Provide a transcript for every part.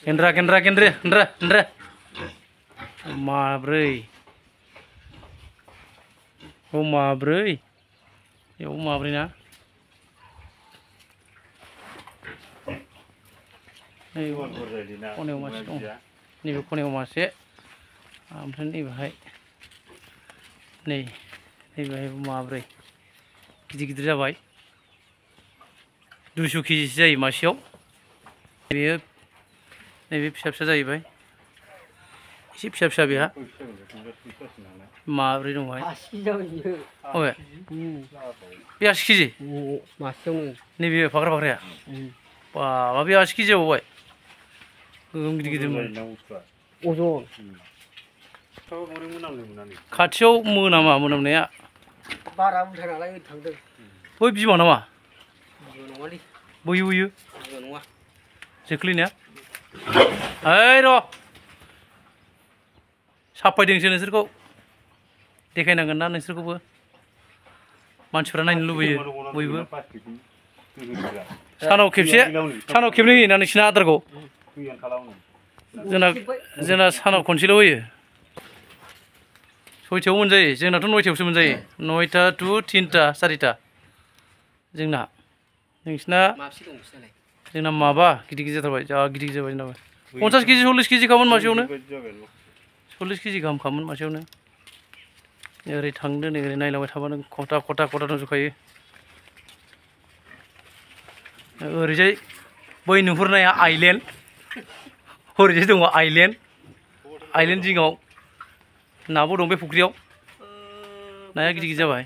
Kendra. Mabrei. Oh mabrei. Ya mabrei na. Nih konew masih dong. Nih konew masih. Oमफ्राय nih बाहाय. Nih बाहाय माब्रै. गिदिर जाबाय. 200 kg जायो मासेयाव. बेयो नैबे फिसा जाहैबाय. एसे फिसा बेहा. माब्रै दं बाहाय. 80 जाबाय। अबे? बे 80 kg? मासेयावनो. नैबे फाग्राया? बा बे 80 kg जाबावबाय. गोगोम गिदिर अजन. खाथियाव मोनामनाया बारा उल्था नालाय थांदों बै बिमा नामा बोयो नङा जोख्लिनाया ओइ र' साफायदोंसो नोंसोरखौ देखायनांगोन ना नोंसोरखौबो मानसिफ्रा नायनो लुबैयो बयबो सानाव खेबनै होयोना नोंसिना आदारखौ जोंना सानाव खनसेल' होयो सयथायाव मोनजायो जोंनाथ' 9थायावसो मोनजायो 9टा टु 3टा 4टा जोंना नोंसिना जोंना माबा गिदिर जाथारबाय जा गिदिर जाबाय जोंनाबो 50 kg 40 kg खामोन मासेयावनो 40 kg गाहाम खामोन मासेयावनो ओरै थांदो नै ओरै नायलांबाय थाबानो खथा दंजोबखायो ओरैजाय बै नुहुरनाया आइलेण्ड ओरैजाय दङ आइलेण्ड जिङाव नाबो दं बे फुख्रियाव नाया गिदिर जाबाय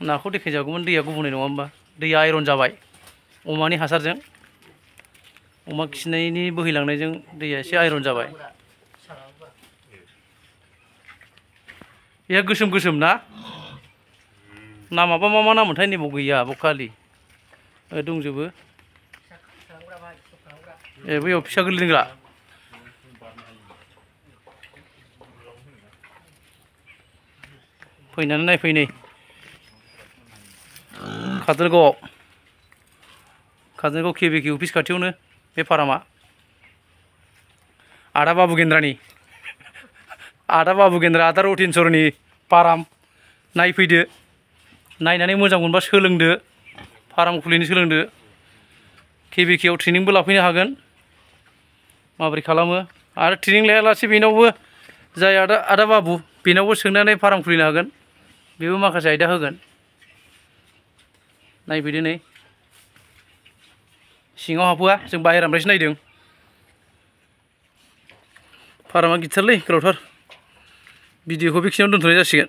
नाखौ देखायजागौमोन दैया गुबुंनाय नङा होमबा दैया आयरन जाबाय अमानि हासारजों अमा खिनायनि बोहैलांनायजों दैया एसे आयरन जाबाय बेहा गोसोम ना नामाबा मा नामोनथाय नैबाव गैया बखालि दंजोबो ए बैयाव फिसा गोलैदोंग्रा फैनानै नायफै नै काजलगाव केबिके अफिस खाथियावनो बे फारामा आदा बाबु गेन्द्रानि आदा रतिनसरनि फाराम नायफैदो नायनानै मोजां मोनबा सोलोंदो फाराम खुलिनो सोलोंदो केबिकेआव ट्रेनिंबो लाफैनो हागोन माबोरै खालामो आरो ट्रेनिं लायालासे बेनावबो जाय आदा बाबु बेनावबो सोंनानै फाराम खुलिनो हागोन बेबो माखासे आयदा होगोन नायफैदो नै सिङाव हाबहोआ जों बाहेरानिफ्रायसो नायदों फारामा गिदिरथारलै गोलावथार भिडिअखौ बेखिनियावनो दोनथ'नाय जासिगोन।